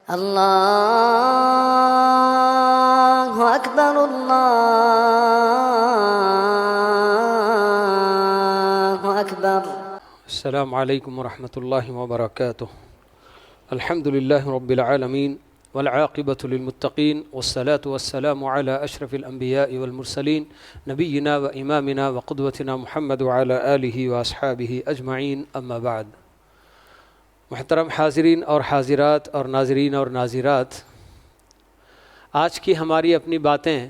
الله أكبر الله أكبر. السلام علیکم ورحمۃ اللہ وبرکاتہ. الحمد للہ رب العالمین والعاقبۃ للمتقین والصلاة والسلام علی اشرف الانبیاء والمرسلین نبینا و امامنا وقدوتنا محمد وعلی آلہ واصحابہ اجمعین. اما بعد. محترم حاضرین اور حاضرات اور ناظرین اور ناظرات، آج کی ہماری اپنی باتیں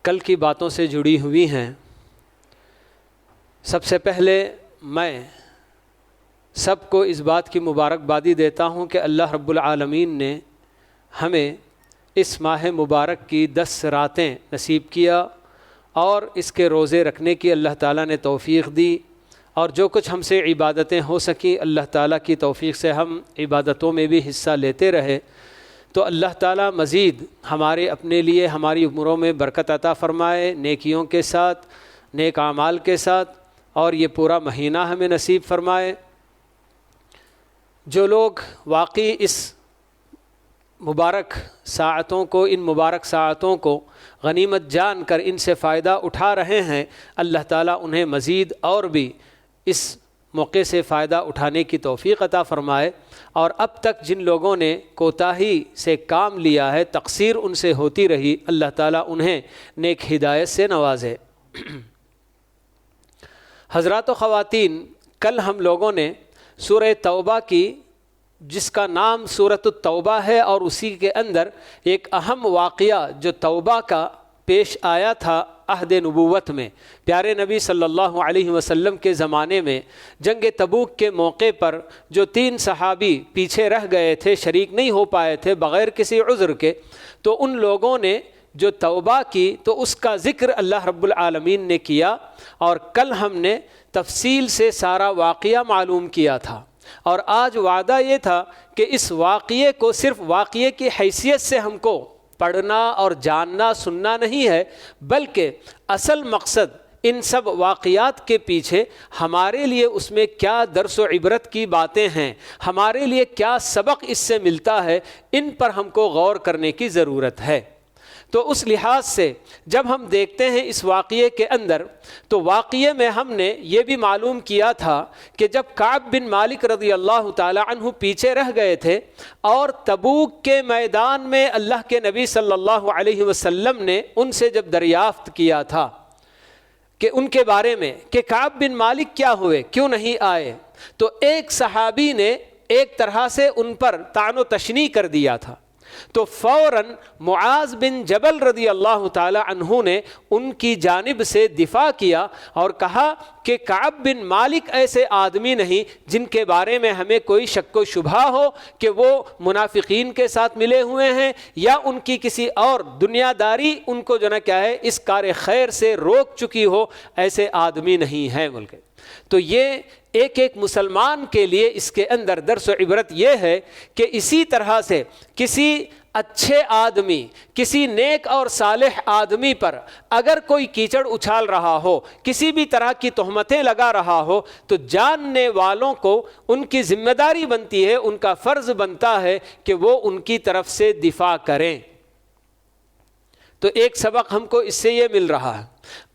کل کی باتوں سے جڑی ہوئی ہیں. سب سے پہلے میں سب کو اس بات کی مبارکبادی دیتا ہوں کہ اللہ رب العالمین نے ہمیں اس ماہ مبارک کی 10 راتیں نصیب کیا اور اس کے روزے رکھنے کی اللہ تعالیٰ نے توفیق دی، اور جو کچھ ہم سے عبادتیں ہو سکیں اللہ تعالیٰ کی توفیق سے ہم عبادتوں میں بھی حصہ لیتے رہے. تو اللہ تعالیٰ مزید ہمارے اپنے لیے ہماری عمروں میں برکت عطا فرمائے، نیکیوں کے ساتھ، نیک اعمال کے ساتھ، اور یہ پورا مہینہ ہمیں نصیب فرمائے. جو لوگ واقعی اس مبارک ساعتوں کو، ان مبارک ساعتوں کو غنیمت جان کر ان سے فائدہ اٹھا رہے ہیں، اللہ تعالیٰ انہیں مزید اور بھی اس موقع سے فائدہ اٹھانے کی توفیق عطا فرمائے. اور اب تک جن لوگوں نے کوتاہی سے کام لیا ہے، تقصیر ان سے ہوتی رہی، اللہ تعالیٰ انہیں نیک ہدایت سے نوازے. حضرات و خواتین، کل ہم لوگوں نے سورہ توبہ کی، جس کا نام سورۃ التوبہ ہے، اور اسی کے اندر ایک اہم واقعہ جو توبہ کا پیش آیا تھا عہد نبوت میں، پیارے نبی صلی اللہ علیہ وسلم کے زمانے میں جنگ تبوک کے موقع پر جو 3 صحابی پیچھے رہ گئے تھے، شریک نہیں ہو پائے تھے بغیر کسی عذر کے، تو ان لوگوں نے جو توبہ کی تو اس کا ذکر اللہ رب العالمین نے کیا، اور کل ہم نے تفصیل سے سارا واقعہ معلوم کیا تھا. اور آج وعدہ یہ تھا کہ اس واقعے کو صرف واقعے کی حیثیت سے ہم کو پڑھنا اور جاننا سننا نہیں ہے، بلکہ اصل مقصد ان سب واقعات کے پیچھے ہمارے لیے اس میں کیا درس و عبرت کی باتیں ہیں، ہمارے لیے کیا سبق اس سے ملتا ہے، ان پر ہم کو غور کرنے کی ضرورت ہے. تو اس لحاظ سے جب ہم دیکھتے ہیں اس واقعے کے اندر، تو واقعے میں ہم نے یہ بھی معلوم کیا تھا کہ جب کعب بن مالک رضی اللہ تعالی عنہ پیچھے رہ گئے تھے، اور تبوک کے میدان میں اللہ کے نبی صلی اللہ علیہ وسلم نے ان سے جب دریافت کیا تھا کہ ان کے بارے میں کہ کعب بن مالک کیا ہوئے، کیوں نہیں آئے، تو ایک صحابی نے ایک طرح سے ان پر طعن و تشنیع کر دیا تھا. تو فوراً معاذ بن جبل رضی اللہ تعالی عنہ نے ان کی جانب سے دفاع کیا اور کہا کہ کعب بن مالک ایسے آدمی نہیں جن کے بارے میں ہمیں کوئی شک و شبہ ہو کہ وہ منافقین کے ساتھ ملے ہوئے ہیں، یا ان کی کسی اور دنیا داری ان کو جو نا کیا ہے اس کار خیر سے روک چکی ہو، ایسے آدمی نہیں ہیں بول کے. تو یہ ایک ایک مسلمان کے لیے اس کے اندر درس و عبرت یہ ہے کہ اسی طرح سے کسی اچھے آدمی، کسی نیک اور صالح آدمی پر اگر کوئی کیچڑ اچھال رہا ہو، کسی بھی طرح کی تہمتیں لگا رہا ہو، تو جاننے والوں کو ان کی ذمہ داری بنتی ہے، ان کا فرض بنتا ہے کہ وہ ان کی طرف سے دفاع کریں. تو ایک سبق ہم کو اس سے یہ مل رہا ہے.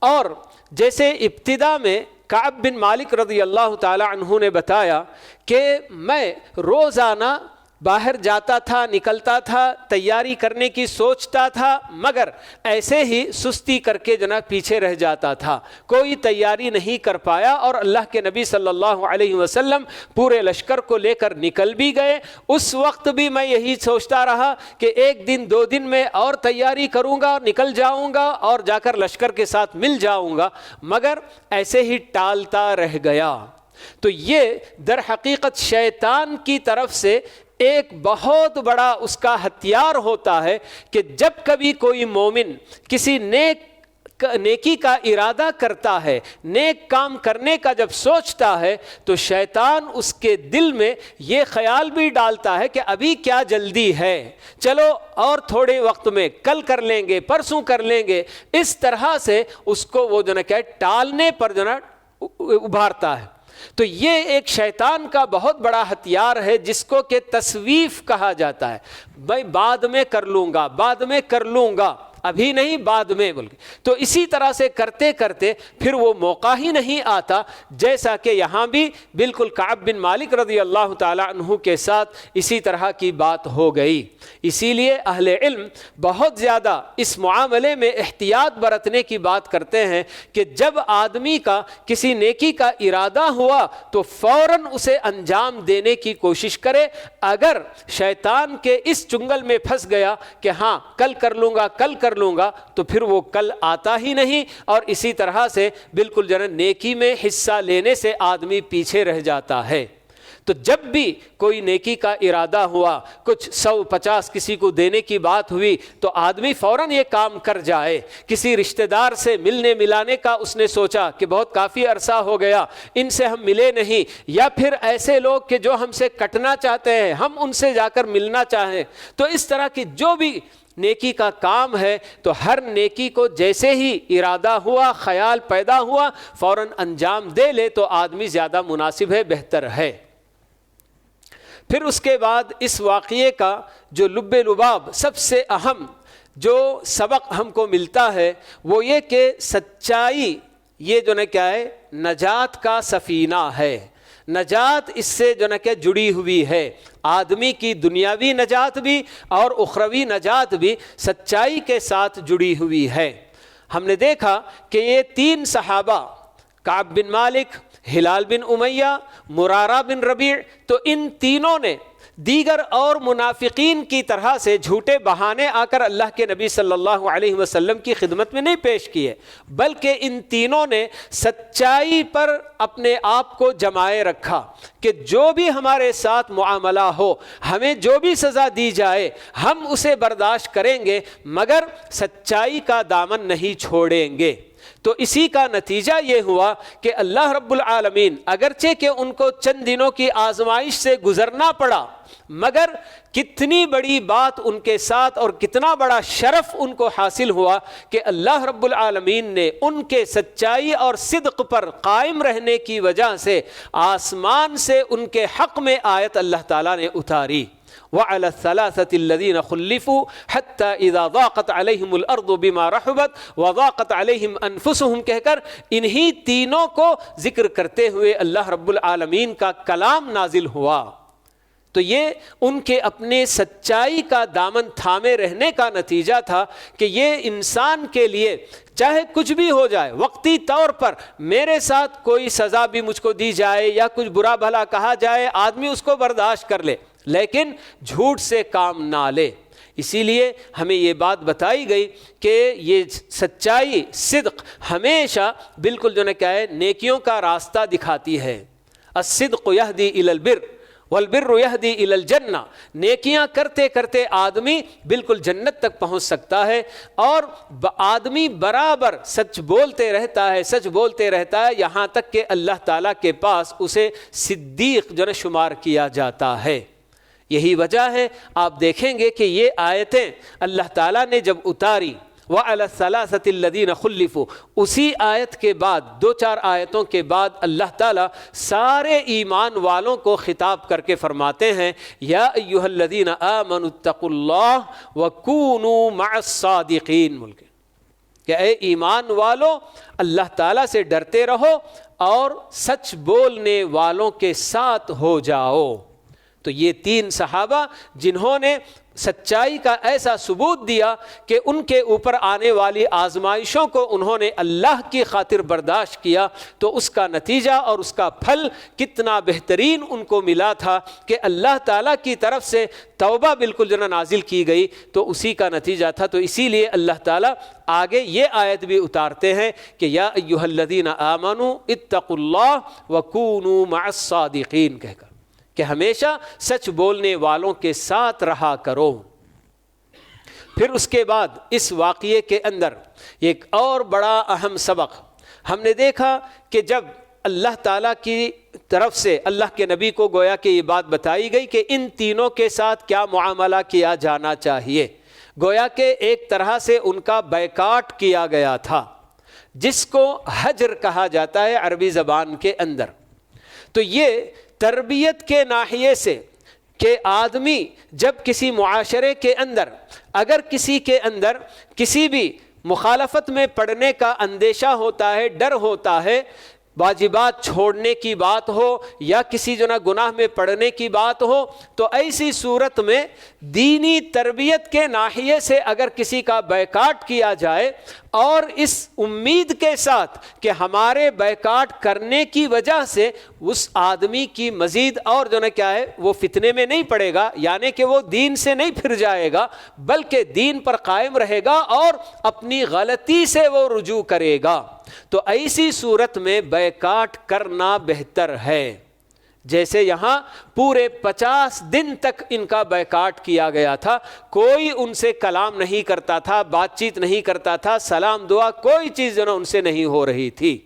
اور جیسے ابتدا میں کعب بن مالک رضی اللہ تعالی عنہ نے بتایا کہ میں روزانہ باہر جاتا تھا، نکلتا تھا، تیاری کرنے کی سوچتا تھا، مگر ایسے ہی سستی کر کے جناب پیچھے رہ جاتا تھا، کوئی تیاری نہیں کر پایا. اور اللہ کے نبی صلی اللہ علیہ وسلم پورے لشکر کو لے کر نکل بھی گئے. اس وقت بھی میں یہی سوچتا رہا کہ 1 دن 2 دن میں اور تیاری کروں گا، نکل جاؤں گا اور جا کر لشکر کے ساتھ مل جاؤں گا، مگر ایسے ہی ٹالتا رہ گیا. تو یہ در حقیقت شیطان کی طرف سے ایک بہت بڑا اس کا ہتھیار ہوتا ہے کہ جب کبھی کوئی مومن کسی نیکی کا ارادہ کرتا ہے، نیک کام کرنے کا جب سوچتا ہے، تو شیطان اس کے دل میں یہ خیال بھی ڈالتا ہے کہ ابھی کیا جلدی ہے، چلو اور تھوڑے وقت میں کل کر لیں گے، پرسوں کر لیں گے. اس طرح سے اس کو وہ جو نا کہ ٹالنے پر جو نا ابھارتا ہے. تو یہ ایک شیطان کا بہت بڑا ہتھیار ہے جس کو کہ تسویف کہا جاتا ہے. بھائی بعد میں کر لوں گا، بعد میں کر لوں گا، ابھی نہیں بعد میں بول کے. تو اسی طرح سے کرتے کرتے پھر وہ موقع ہی نہیں آتا، جیسا کہ یہاں بھی بالکل کعب بن مالک رضی اللہ تعالی عنہ کے ساتھ اسی طرح کی بات ہو گئی. اسی لیے اہل علم بہت زیادہ اس معاملے میں احتیاط برتنے کی بات کرتے ہیں کہ جب آدمی کا کسی نیکی کا ارادہ ہوا تو فوراً اسے انجام دینے کی کوشش کرے. اگر شیطان کے اس چنگل میں پھنس گیا کہ ہاں کل کر لوں گا، کل کر لوں گا، تو پھر وہ کل آتا ہی نہیں، اور اسی طرح سے بالکل نیکی میں حصہ لینے سے آدمی پیچھے رہ جاتا ہے. تو جب بھی کوئی نیکی کا ارادہ ہوا، کچھ 100-50 کسی کو دینے کی بات ہوئی، تو آدمی فوراً یہ کام کر جائے. کسی رشتہ دار سے ملنے ملانے کا اس نے سوچا کہ بہت کافی عرصہ ہو گیا ان سے ہم ملے نہیں، یا پھر ایسے لوگ کہ جو ہم سے کٹنا چاہتے ہیں ہم ان سے جا کر ملنا چاہیں. تو اس طرح کی جو بھی نیکی کا کام ہے تو ہر نیکی کو جیسے ہی ارادہ ہوا، خیال پیدا ہوا، فوراً انجام دے لے تو آدمی زیادہ مناسب ہے، بہتر ہے. پھر اس کے بعد اس واقعے کا جو لب لباب سب سے اہم جو سبق ہم کو ملتا ہے وہ یہ کہ سچائی یہ کیا ہے، نجات کا سفینہ ہے. نجات اس سے جڑی ہوئی ہے. آدمی کی دنیاوی نجات بھی اور اخروی نجات بھی سچائی کے ساتھ جڑی ہوئی ہے. ہم نے دیکھا کہ یہ 3 صحابہ کعب بن مالک، ہلال بن امیہ، مرارہ بن ربیع، تو ان تینوں نے دیگر اور منافقین کی طرح سے جھوٹے بہانے آ کر اللہ کے نبی صلی اللہ علیہ وسلم کی خدمت میں نہیں پیش کیے، بلکہ ان تینوں نے سچائی پر اپنے آپ کو جمائے رکھا کہ جو بھی ہمارے ساتھ معاملہ ہو، ہمیں جو بھی سزا دی جائے ہم اسے برداشت کریں گے، مگر سچائی کا دامن نہیں چھوڑیں گے. تو اسی کا نتیجہ یہ ہوا کہ اللہ رب العالمین اگرچہ کہ ان کو چند دنوں کی آزمائش سے گزرنا پڑا، مگر کتنی بڑی بات ان کے ساتھ اور کتنا بڑا شرف ان کو حاصل ہوا کہ اللہ رب العالمین نے ان کے سچائی اور صدق پر قائم رہنے کی وجہ سے آسمان سے ان کے حق میں آیت اللہ تعالیٰ نے اتاری. وعلى الثلاثة الذين خلفوا حتى إذا ضاقت عليهم الأرض بما رحبت وضاقت عليهم أنفسهم کہہ کر انہی تینوں کو ذکر کرتے ہوئے اللہ رب العالمین کا کلام نازل ہوا. تو یہ ان کے اپنے سچائی کا دامن تھامے رہنے کا نتیجہ تھا کہ یہ انسان کے لیے چاہے کچھ بھی ہو جائے، وقتی طور پر میرے ساتھ کوئی سزا بھی مجھ کو دی جائے یا کچھ برا بھلا کہا جائے، آدمی اس کو برداشت کر لے، لیکن جھوٹ سے کام نہ لے. اسی لیے ہمیں یہ بات بتائی گئی کہ یہ سچائی، صدق ہمیشہ بالکل کیا ہے، نیکیوں کا راستہ دکھاتی ہے. الصدق یہدی الی البر والبر یہدی الی الجنہ. نیکیاں کرتے کرتے آدمی بالکل جنت تک پہنچ سکتا ہے، اور آدمی برابر سچ بولتے رہتا ہے، سچ بولتے رہتا ہے، یہاں تک کہ اللہ تعالیٰ کے پاس اسے صدیق شمار کیا جاتا ہے. یہی وجہ ہے آپ دیکھیں گے کہ یہ آیتیں اللہ تعالیٰ نے جب اتاری وَعَلَى الثَّلَاثَةِ الَّذِينَ خُلِّفُوا، اسی آیت کے بعد 2-4 آیتوں کے بعد اللہ تعالیٰ سارے ایمان والوں کو خطاب کر کے فرماتے ہیں یا ایھا الذین آمنوا اتقوا اللہ وکونوا مع الصادقین، کہ اے ایمان والو اللہ تعالیٰ سے ڈرتے رہو اور سچ بولنے والوں کے ساتھ ہو جاؤ. تو یہ 3 صحابہ جنہوں نے سچائی کا ایسا ثبوت دیا کہ ان کے اوپر آنے والی آزمائشوں کو انہوں نے اللہ کی خاطر برداشت کیا، تو اس کا نتیجہ اور اس کا پھل کتنا بہترین ان کو ملا تھا کہ اللہ تعالیٰ کی طرف سے توبہ بالکل نازل کی گئی، تو اسی کا نتیجہ تھا. تو اسی لیے اللہ تعالیٰ آگے یہ آیت بھی اتارتے ہیں کہ یا ایھا الذین آمنوا اتقوا اللہ وکونوا مع الصادقین کہہ کر کہ ہمیشہ سچ بولنے والوں کے ساتھ رہا کرو. پھر اس کے بعد اس واقعے کے اندر ایک اور بڑا اہم سبق ہم نے دیکھا کہ جب اللہ تعالیٰ کی طرف سے اللہ کے نبی کو گویا کہ یہ بات بتائی گئی کہ ان تینوں کے ساتھ کیا معاملہ کیا جانا چاہیے، گویا کہ ایک طرح سے ان کا بائیکاٹ کیا گیا تھا، جس کو حجر کہا جاتا ہے عربی زبان کے اندر. تو یہ تربیت کے ناحیے سے کہ آدمی جب کسی معاشرے کے اندر اگر کسی کے اندر کسی بھی مخالفت میں پڑنے کا اندیشہ ہوتا ہے، ڈر ہوتا ہے، واجبات چھوڑنے کی بات ہو یا کسی گناہ میں پڑنے کی بات ہو، تو ایسی صورت میں دینی تربیت کے ناحیے سے اگر کسی کا بیکاٹ کیا جائے اور اس امید کے ساتھ کہ ہمارے بیکاٹ کرنے کی وجہ سے اس آدمی کی مزید اور کیا ہے وہ فتنے میں نہیں پڑے گا، یعنی کہ وہ دین سے نہیں پھر جائے گا بلکہ دین پر قائم رہے گا اور اپنی غلطی سے وہ رجوع کرے گا، تو ایسی صورت میں بیکاٹ کرنا بہتر ہے۔ جیسے یہاں پورے 50 دن تک ان کا بیکاٹ کیا گیا تھا، کوئی ان سے کلام نہیں کرتا تھا، بات چیت نہیں کرتا تھا، سلام دعا کوئی چیز ان سے نہیں ہو رہی تھی،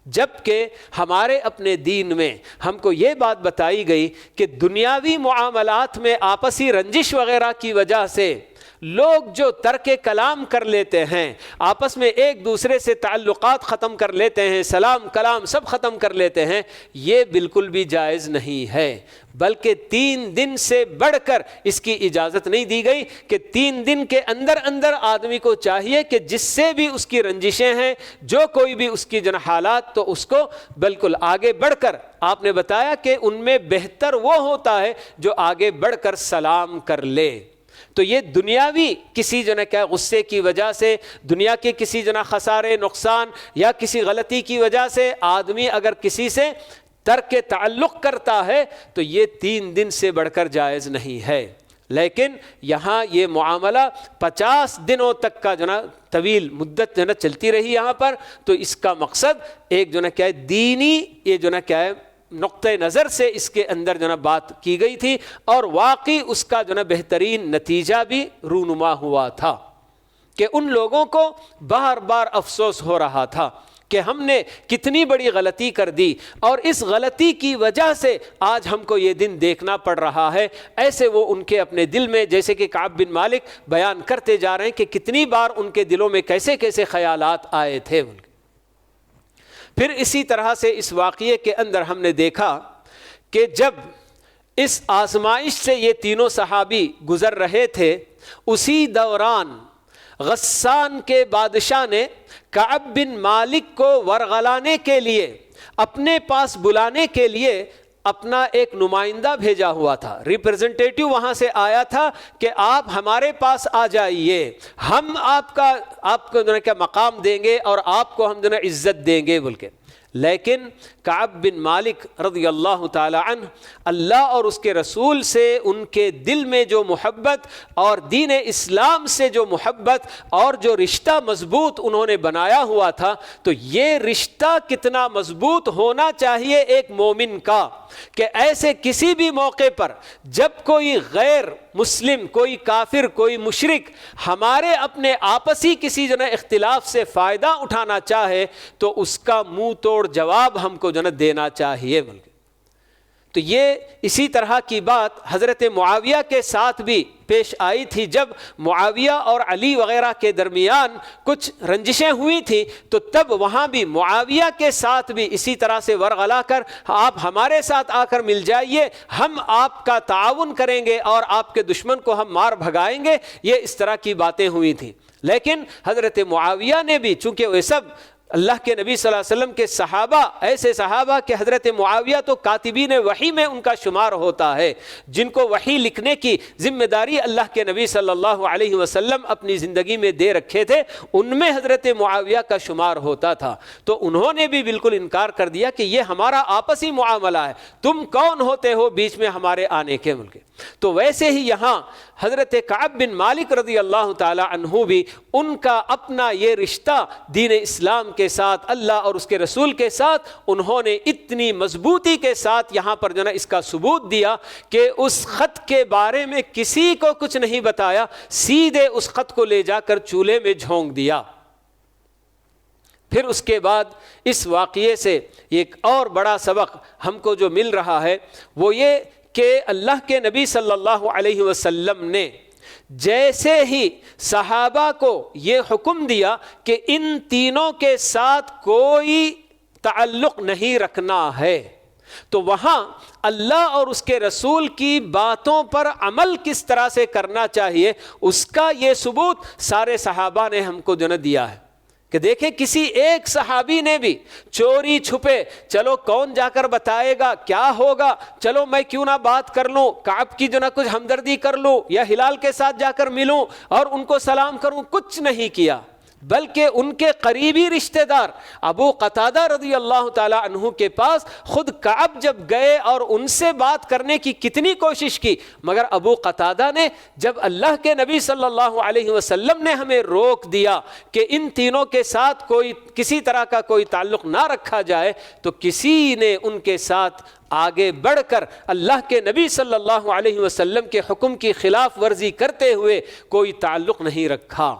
جبکہ ہمارے اپنے دین میں ہم کو یہ بات بتائی گئی کہ دنیاوی معاملات میں آپسی رنجش وغیرہ کی وجہ سے لوگ جو ترک کلام کر لیتے ہیں، آپس میں ایک دوسرے سے تعلقات ختم کر لیتے ہیں، سلام کلام سب ختم کر لیتے ہیں، یہ بالکل بھی جائز نہیں ہے، بلکہ 3 دن سے بڑھ کر اس کی اجازت نہیں دی گئی کہ 3 دن کے اندر اندر آدمی کو چاہیے کہ جس سے بھی اس کی رنجشیں ہیں، جو کوئی بھی اس کی حالات، تو اس کو بالکل آگے بڑھ کر آپ نے بتایا کہ ان میں بہتر وہ ہوتا ہے جو آگے بڑھ کر سلام کر لے۔ تو یہ دنیاوی کسی کیا غصے کی وجہ سے، دنیا کے کسی خسارے نقصان یا کسی غلطی کی وجہ سے آدمی اگر کسی سے ترک تعلق کرتا ہے تو یہ 3 دن سے بڑھ کر جائز نہیں ہے، لیکن یہاں یہ معاملہ 50 دنوں تک کا طویل مدت چلتی رہی یہاں پر، تو اس کا مقصد ایک کیا ہے دینی یہ کیا ہے نقطہ نظر سے اس کے اندر بات کی گئی تھی، اور واقعی اس کا بہترین نتیجہ بھی رونما ہوا تھا کہ ان لوگوں کو بار بار افسوس ہو رہا تھا کہ ہم نے کتنی بڑی غلطی کر دی اور اس غلطی کی وجہ سے آج ہم کو یہ دن دیکھنا پڑ رہا ہے۔ ایسے وہ ان کے اپنے دل میں، جیسے کہ کعب بن مالک بیان کرتے جا رہے ہیں کہ کتنی بار ان کے دلوں میں کیسے کیسے خیالات آئے تھے۔ پھر اسی طرح سے اس واقعے کے اندر ہم نے دیکھا کہ جب اس آزمائش سے یہ تینوں صحابی گزر رہے تھے، اسی دوران غسان کے بادشاہ نے کعب بن مالک کو ورغلانے کے لیے، اپنے پاس بلانے کے لیے اپنا ایک نمائندہ بھیجا ہوا تھا، ریپرزنٹیٹیو وہاں سے آیا تھا کہ آپ ہمارے پاس آ جائیے، ہم آپ کو کیا مقام دیں گے اور آپ کو ہم عزت دیں گے بول کے۔ لیکن کعب بن مالک رضی اللہ تعالی عنہ، اللہ اور اس کے رسول سے ان کے دل میں جو محبت اور دین اسلام سے جو محبت اور جو رشتہ مضبوط انہوں نے بنایا ہوا تھا، تو یہ رشتہ کتنا مضبوط ہونا چاہیے ایک مومن کا کہ ایسے کسی بھی موقع پر جب کوئی غیر مسلم، کوئی کافر، کوئی مشرک ہمارے اپنے آپسی کسی اختلاف سے فائدہ اٹھانا چاہے تو اس کا منہ توڑ جواب ہم کو دینا چاہیے۔ تو یہ اسی طرح کی بات حضرت معاویہ کے ساتھ بھی پیش آئی تھی، جب معاویہ اور علی وغیرہ کے درمیان کچھ رنجشیں ہوئی تھی تو تب وہاں بھی معاویہ کے ساتھ بھی اسی طرح سے ورغلا کر آپ ہمارے ساتھ آ کر مل جائیے، ہم آپ کا تعاون کریں گے اور آپ کے دشمن کو ہم مار بھگائیں گے، یہ اس طرح کی باتیں ہوئی تھیں۔ لیکن حضرت معاویہ نے بھی، چونکہ وہ سب اللہ کے نبی صلی اللہ علیہ وسلم کے صحابہ، ایسے صحابہ کہ حضرت معاویہ تو کاتبین وحی میں ان کا شمار ہوتا ہے، جن کو وحی لکھنے کی ذمہ داری اللہ کے نبی صلی اللہ علیہ وسلم اپنی زندگی میں دے رکھے تھے، ان میں حضرت معاویہ کا شمار ہوتا تھا، تو انہوں نے بھی بالکل انکار کر دیا کہ یہ ہمارا آپسی معاملہ ہے، تم کون ہوتے ہو بیچ میں ہمارے آنے کے ملک۔ تو ویسے ہی یہاں حضرت کعب بن مالک رضی اللہ تعالی عنہ بھی ان کا اپنا یہ رشتہ دین اسلام کے ساتھ، اللہ اور اس کے رسول کے ساتھ، انہوں نے اتنی مضبوطی کے ساتھ یہاں پر اس کا ثبوت دیا کہ اس خط کے بارے میں کسی کو کچھ نہیں بتایا، سیدھے اس خط کو لے جا کر چولہے میں جھونک دیا۔ پھر اس کے بعد اس واقعے سے ایک اور بڑا سبق ہم کو جو مل رہا ہے وہ یہ کہ اللہ کے نبی صلی اللہ علیہ وسلم نے جیسے ہی صحابہ کو یہ حکم دیا کہ ان تینوں کے ساتھ کوئی تعلق نہیں رکھنا ہے، تو وہاں اللہ اور اس کے رسول کی باتوں پر عمل کس طرح سے کرنا چاہیے اس کا یہ ثبوت سارے صحابہ نے ہم کو جو نہ دیا ہے کہ دیکھیں کسی ایک صحابی نے بھی چوری چھپے چلو کون جا کر بتائے گا کیا ہوگا، چلو میں کیوں نہ بات کر لوں، کعب کی جو نہ کچھ ہمدردی کر لوں یا ہلال کے ساتھ جا کر ملوں اور ان کو سلام کروں، کچھ نہیں کیا، بلکہ ان کے قریبی رشتہ دار ابو قتادہ رضی اللہ تعالی عنہ کے پاس خود کعب جب گئے اور ان سے بات کرنے کی کتنی کوشش کی، مگر ابو قتادہ نے جب اللہ کے نبی صلی اللہ علیہ وسلم نے ہمیں روک دیا کہ ان تینوں کے ساتھ کوئی کسی طرح کا کوئی تعلق نہ رکھا جائے، تو کسی نے ان کے ساتھ آگے بڑھ کر اللہ کے نبی صلی اللہ علیہ وسلم کے حکم کی خلاف ورزی کرتے ہوئے کوئی تعلق نہیں رکھا۔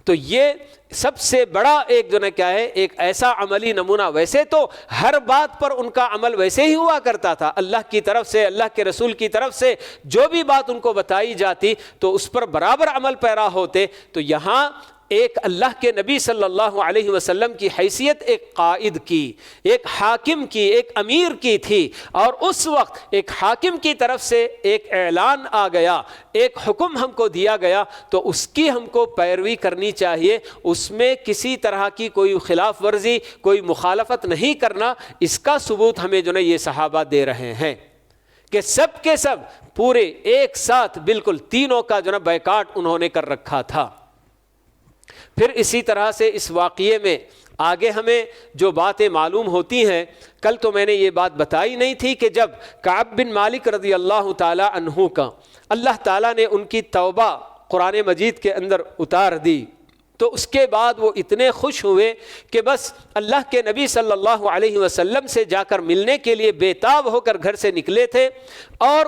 تو یہ سب سے بڑا ایک جو نہ کیا ہے، ایک ایسا عملی نمونہ۔ ویسے تو ہر بات پر ان کا عمل ویسے ہی ہوا کرتا تھا، اللہ کی طرف سے، اللہ کے رسول کی طرف سے جو بھی بات ان کو بتائی جاتی تو اس پر برابر عمل پیرا ہوتے۔ تو یہاں ایک اللہ کے نبی صلی اللہ علیہ وسلم کی حیثیت ایک قائد کی، ایک حاکم کی، ایک امیر کی تھی، اور اس وقت ایک حاکم کی طرف سے ایک اعلان آ گیا، ایک حکم ہم کو دیا گیا، تو اس کی ہم کو پیروی کرنی چاہیے، اس میں کسی طرح کی کوئی خلاف ورزی، کوئی مخالفت نہیں کرنا۔ اس کا ثبوت ہمیں جو ہے یہ صحابہ دے رہے ہیں کہ سب کے سب پورے ایک ساتھ بالکل تینوں کا جو ہے بائیکاٹ انہوں نے کر رکھا تھا۔ پھر اسی طرح سے اس واقعے میں آگے ہمیں جو باتیں معلوم ہوتی ہیں، کل تو میں نے یہ بات بتائی نہیں تھی کہ جب کعب بن مالک رضی اللہ تعالی عنہ کا اللہ تعالیٰ نے ان کی توبہ قرآن مجید کے اندر اتار دی، تو اس کے بعد وہ اتنے خوش ہوئے کہ بس اللہ کے نبی صلی اللہ علیہ وسلم سے جا کر ملنے کے لیے بے تاب ہو کر گھر سے نکلے تھے، اور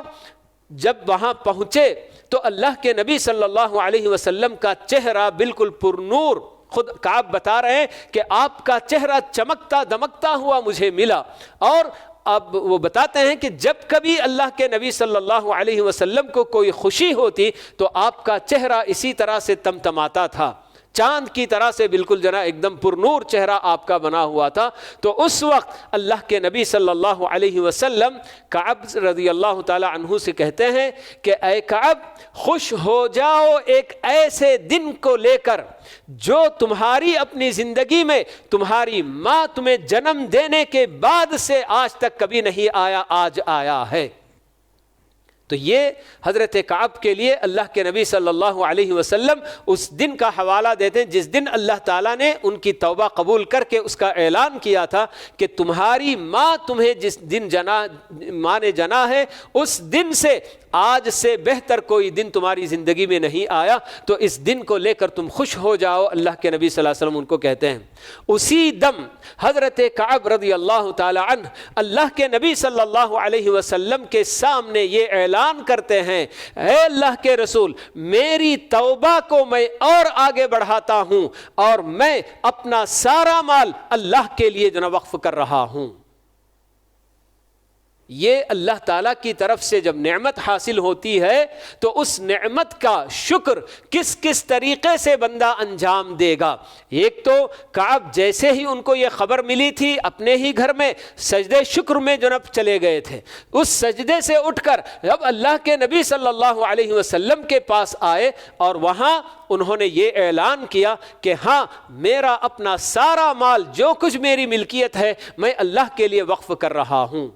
جب وہاں پہنچے تو اللہ کے نبی صلی اللہ علیہ وسلم کا چہرہ بالکل پرنور، خود کعب بتا رہے ہیں کہ آپ کا چہرہ چمکتا دمکتا ہوا مجھے ملا۔ اور اب وہ بتاتے ہیں کہ جب کبھی اللہ کے نبی صلی اللہ علیہ وسلم کو کوئی خوشی ہوتی تو آپ کا چہرہ اسی طرح سے تمتماتا تھا، چاند کی طرح سے بالکل جنا ایک دم پرنور چہرہ آپ کا بنا ہوا تھا۔ تو اس وقت اللہ کے نبی صلی اللہ علیہ وسلم کعب رضی اللہ تعالی عنہ سے کہتے ہیں کہ اے کعب، خوش ہو جاؤ ایک ایسے دن کو لے کر جو تمہاری اپنی زندگی میں تمہاری ماں تمہیں جنم دینے کے بعد سے آج تک کبھی نہیں آیا، آج آیا ہے۔ تو یہ حضرت کعب کے لیے اللہ کے نبی صلی اللہ علیہ وسلم اس دن کا حوالہ دیتے ہیں جس دن اللہ تعالیٰ نے ان کی توبہ قبول کر کے اس کا اعلان کیا تھا کہ تمہاری ماں تمہیں جس دن ماں نے جنا ہے، اس دن سے آج سے بہتر کوئی دن تمہاری زندگی میں نہیں آیا، تو اس دن کو لے کر تم خوش ہو جاؤ، اللہ کے نبی صلی اللہ علیہ وسلم ان کو کہتے ہیں۔ اسی دم حضرت کعب رضی اللہ تعالی عنہ اللہ کے نبی صلی اللہ علیہ وسلم کے سامنے یہ اعلان کرتے ہیں، اے اللہ کے رسول، میری توبہ کو میں اور آگے بڑھاتا ہوں اور میں اپنا سارا مال اللہ کے لیے جو وقف کر رہا ہوں۔ یہ اللہ تعالیٰ کی طرف سے جب نعمت حاصل ہوتی ہے تو اس نعمت کا شکر کس کس طریقے سے بندہ انجام دے گا۔ ایک تو کعب جیسے ہی ان کو یہ خبر ملی تھی اپنے ہی گھر میں سجدے شکر میں جنب چلے گئے تھے، اس سجدے سے اٹھ کر جب اللہ کے نبی صلی اللہ علیہ وسلم کے پاس آئے اور وہاں انہوں نے یہ اعلان کیا کہ ہاں میرا اپنا سارا مال جو کچھ میری ملکیت ہے میں اللہ کے لیے وقف کر رہا ہوں۔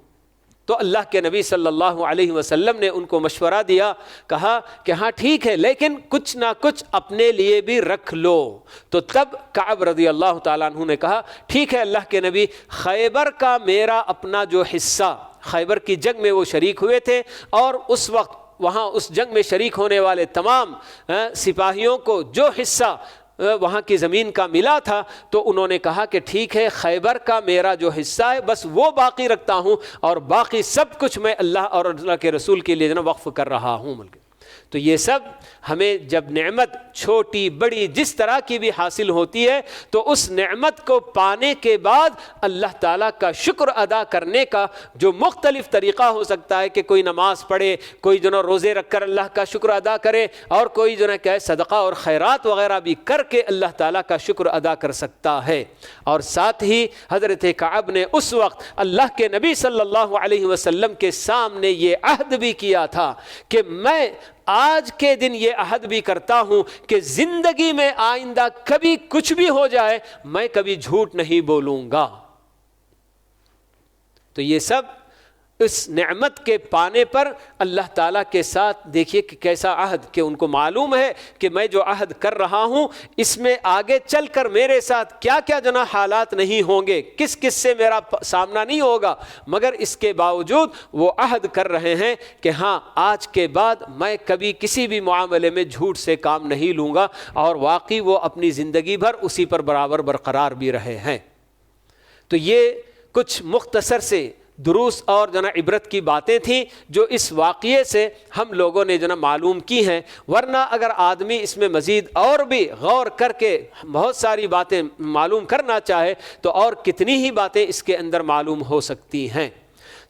تو اللہ کے نبی صلی اللہ علیہ وسلم نے ان کو مشورہ دیا، کہا کہ ہاں ٹھیک ہے لیکن کچھ نہ کچھ اپنے لیے بھی رکھ لو۔ تو تب کعب رضی اللہ تعالیٰ عنہ نے کہا ٹھیک ہے اللہ کے نبی، خیبر کا میرا اپنا جو حصہ، خیبر کی جنگ میں وہ شریک ہوئے تھے اور اس وقت وہاں اس جنگ میں شریک ہونے والے تمام سپاہیوں کو جو حصہ وہاں کی زمین کا ملا تھا تو انہوں نے کہا کہ ٹھیک ہے خیبر کا میرا جو حصہ ہے بس وہ باقی رکھتا ہوں اور باقی سب کچھ میں اللہ اور اللہ کے رسول کے لیے وقف کر رہا ہوں۔ تو یہ سب ہمیں جب نعمت چھوٹی بڑی جس طرح کی بھی حاصل ہوتی ہے تو اس نعمت کو پانے کے بعد اللہ تعالیٰ کا شکر ادا کرنے کا جو مختلف طریقہ ہو سکتا ہے کہ کوئی نماز پڑھے، کوئی جو نا روزے رکھ کر اللہ کا شکر ادا کرے، اور کوئی جو نا کہ صدقہ اور خیرات وغیرہ بھی کر کے اللہ تعالیٰ کا شکر ادا کر سکتا ہے۔ اور ساتھ ہی حضرت کعب نے اس وقت اللہ کے نبی صلی اللہ علیہ وسلم کے سامنے یہ عہد بھی کیا تھا کہ میں آج کے دن یہ عہد بھی کرتا ہوں کہ زندگی میں آئندہ کبھی کچھ بھی ہو جائے میں کبھی جھوٹ نہیں بولوں گا۔ تو یہ سب اس نعمت کے پانے پر اللہ تعالیٰ کے ساتھ دیکھیے کہ کیسا عہد، کہ ان کو معلوم ہے کہ میں جو عہد کر رہا ہوں اس میں آگے چل کر میرے ساتھ کیا کیا جنا حالات نہیں ہوں گے، کس کس سے میرا سامنا نہیں ہوگا، مگر اس کے باوجود وہ عہد کر رہے ہیں کہ ہاں آج کے بعد میں کبھی کسی بھی معاملے میں جھوٹ سے کام نہیں لوں گا، اور واقعی وہ اپنی زندگی بھر اسی پر برابر برقرار بھی رہے ہیں۔ تو یہ کچھ مختصر سے دروس اور جنا عبرت کی باتیں تھیں جو اس واقعے سے ہم لوگوں نے جنا معلوم کی ہیں، ورنہ اگر آدمی اس میں مزید اور بھی غور کر کے بہت ساری باتیں معلوم کرنا چاہے تو اور کتنی ہی باتیں اس کے اندر معلوم ہو سکتی ہیں۔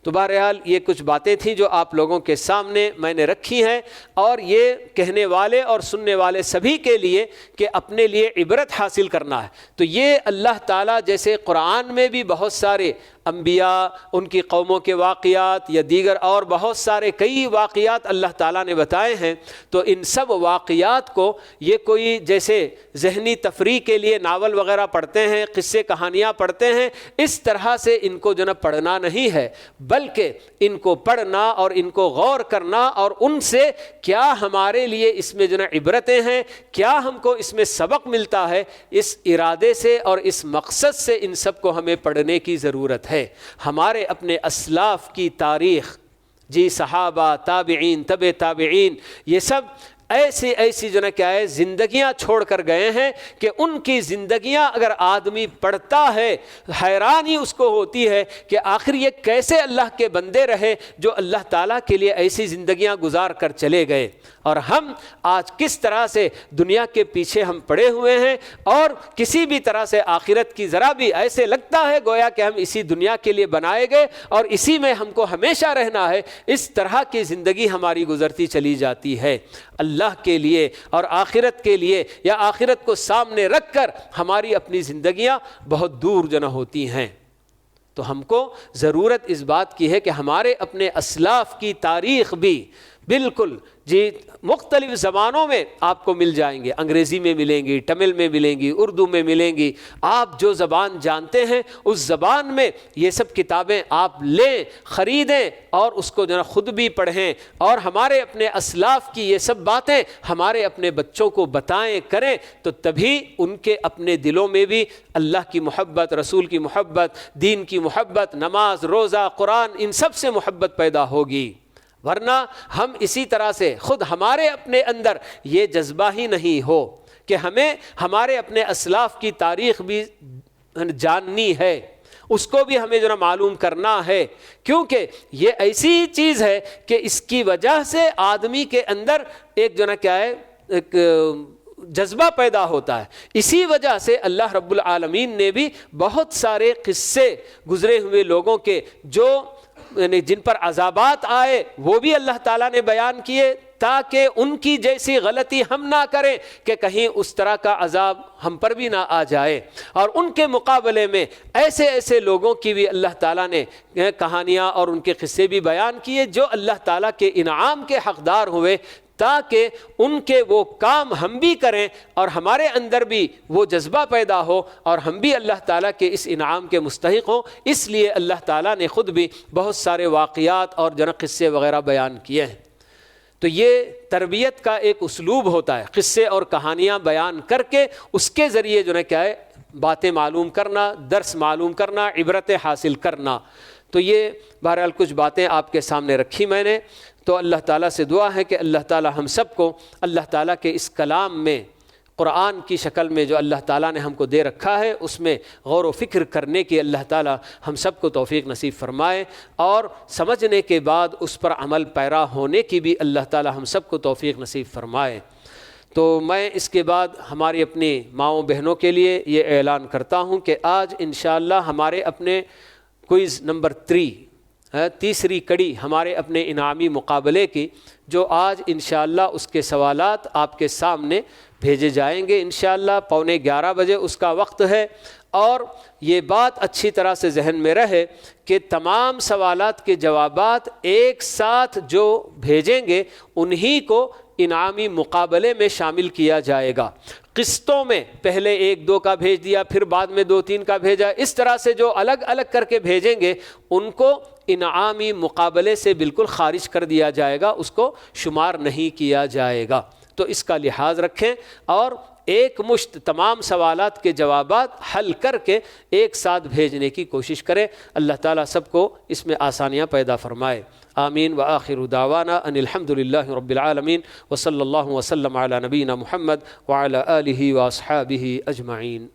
تو بہرحال یہ کچھ باتیں تھیں جو آپ لوگوں کے سامنے میں نے رکھی ہیں، اور یہ کہنے والے اور سننے والے سبھی کے لیے کہ اپنے لیے عبرت حاصل کرنا ہے۔ تو یہ اللہ تعالیٰ جیسے قرآن میں بھی بہت سارے انبیاء، ان کی قوموں کے واقعات یا دیگر اور بہت سارے کئی واقعات اللہ تعالیٰ نے بتائے ہیں، تو ان سب واقعات کو یہ کوئی جیسے ذہنی تفریح کے لیے ناول وغیرہ پڑھتے ہیں، قصے کہانیاں پڑھتے ہیں، اس طرح سے ان کو جو نا پڑھنا نہیں ہے، بلکہ ان کو پڑھنا اور ان کو غور کرنا اور ان سے کیا ہمارے لیے اس میں جو نا عبرتیں ہیں، کیا ہم کو اس میں سبق ملتا ہے، اس ارادے سے اور اس مقصد سے ان سب کو ہمیں پڑھنے کی ضرورت ہے۔ ہمارے اپنے اسلاف کی تاریخ، جی صحابہ، تابعین، تبع تابعین، یہ سب ایسی جو نا کیا ہے زندگیاں چھوڑ کر گئے ہیں کہ ان کی زندگیاں اگر آدمی پڑھتا ہے حیرانی اس کو ہوتی ہے کہ آخر یہ کیسے اللہ کے بندے رہے جو اللہ تعالیٰ کے لیے ایسی زندگیاں گزار کر چلے گئے، اور ہم آج کس طرح سے دنیا کے پیچھے ہم پڑے ہوئے ہیں، اور کسی بھی طرح سے آخرت کی ذرا بھی ایسے لگتا ہے گویا کہ ہم اسی دنیا کے لیے بنائے گئے اور اسی میں ہم کو ہمیشہ رہنا ہے، اس طرح کی زندگی ہماری گزرتی چلی جاتی ہے۔ اللہ کے لیے اور آخرت کے لیے یا آخرت کو سامنے رکھ کر ہماری اپنی زندگیاں بہت دور جنا ہوتی ہیں۔ تو ہم کو ضرورت اس بات کی ہے کہ ہمارے اپنے اسلاف کی تاریخ بھی بالکل جی مختلف زبانوں میں آپ کو مل جائیں گے، انگریزی میں ملیں گی، تمل میں ملیں گی، اردو میں ملیں گی، آپ جو زبان جانتے ہیں اس زبان میں یہ سب کتابیں آپ لیں، خریدیں اور اس کو جو ہے خود بھی پڑھیں، اور ہمارے اپنے اسلاف کی یہ سب باتیں ہمارے اپنے بچوں کو بتائیں کریں، تو تبھی ان کے اپنے دلوں میں بھی اللہ کی محبت، رسول کی محبت، دین کی محبت، نماز، روزہ، قرآن، ان سب سے محبت پیدا ہوگی۔ ورنہ ہم اسی طرح سے خود ہمارے اپنے اندر یہ جذبہ ہی نہیں ہو کہ ہمیں ہمارے اپنے اسلاف کی تاریخ بھی جاننی ہے، اس کو بھی ہمیں جو نا معلوم کرنا ہے، کیونکہ یہ ایسی چیز ہے کہ اس کی وجہ سے آدمی کے اندر ایک جو نا کیا ہے ایک جذبہ پیدا ہوتا ہے۔ اسی وجہ سے اللہ رب العالمین نے بھی بہت سارے قصے گزرے ہوئے لوگوں کے جو جن پر عذابات آئے وہ بھی اللہ تعالیٰ نے بیان کیے، تاکہ ان کی جیسی غلطی ہم نہ کریں کہ کہیں اس طرح کا عذاب ہم پر بھی نہ آ جائے، اور ان کے مقابلے میں ایسے لوگوں کی بھی اللہ تعالیٰ نے کہانیاں اور ان کے قصے بھی بیان کیے جو اللہ تعالیٰ کے انعام کے حقدار ہوئے، تاکہ ان کے وہ کام ہم بھی کریں اور ہمارے اندر بھی وہ جذبہ پیدا ہو اور ہم بھی اللہ تعالیٰ کے اس انعام کے مستحق ہوں۔ اس لیے اللہ تعالیٰ نے خود بھی بہت سارے واقعات اور جن قصے وغیرہ بیان کیے ہیں۔ تو یہ تربیت کا ایک اسلوب ہوتا ہے، قصے اور کہانیاں بیان کر کے اس کے ذریعے جو ہے کیا ہے باتیں معلوم کرنا، درس معلوم کرنا، عبرتیں حاصل کرنا۔ تو یہ بہرحال کچھ باتیں آپ کے سامنے رکھی میں نے، تو اللہ تعالیٰ سے دعا ہے کہ اللہ تعالیٰ ہم سب کو اللہ تعالیٰ کے اس کلام میں قرآن کی شکل میں جو اللہ تعالیٰ نے ہم کو دے رکھا ہے اس میں غور و فکر کرنے کی اللہ تعالیٰ ہم سب کو توفیق نصیب فرمائے، اور سمجھنے کے بعد اس پر عمل پیرا ہونے کی بھی اللہ تعالیٰ ہم سب کو توفیق نصیب فرمائے۔ تو میں اس کے بعد ہماری اپنی ماؤں بہنوں کے لیے یہ اعلان کرتا ہوں کہ آج انشاءاللہ ہمارے اپنے کوئز نمبر 3 تیسری کڑی ہمارے اپنے انعامی مقابلے کی، جو آج انشاءاللہ اس کے سوالات آپ کے سامنے بھیجے جائیں گے انشاءاللہ 11:15 بجے اس کا وقت ہے۔ اور یہ بات اچھی طرح سے ذہن میں رہے کہ تمام سوالات کے جوابات ایک ساتھ جو بھیجیں گے انہی کو انعامی مقابلے میں شامل کیا جائے گا۔ قسطوں میں پہلے 1-2 کا بھیج دیا، پھر بعد میں 2-3 کا بھیجا، اس طرح سے جو الگ الگ کر کے بھیجیں گے ان کو انعامی مقابلے سے بالکل خارج کر دیا جائے گا، اس کو شمار نہیں کیا جائے گا۔ تو اس کا لحاظ رکھیں اور ایک مشت تمام سوالات کے جوابات حل کر کے ایک ساتھ بھیجنے کی کوشش کریں۔ اللہ تعالیٰ سب کو اس میں آسانیاں پیدا فرمائے۔ آمین وآخر دعوانا ان الحمد للہ رب العالمین وصلی اللہ وسلم علی نبینا محمد وعلی آلہ واصحابہ اجمعین۔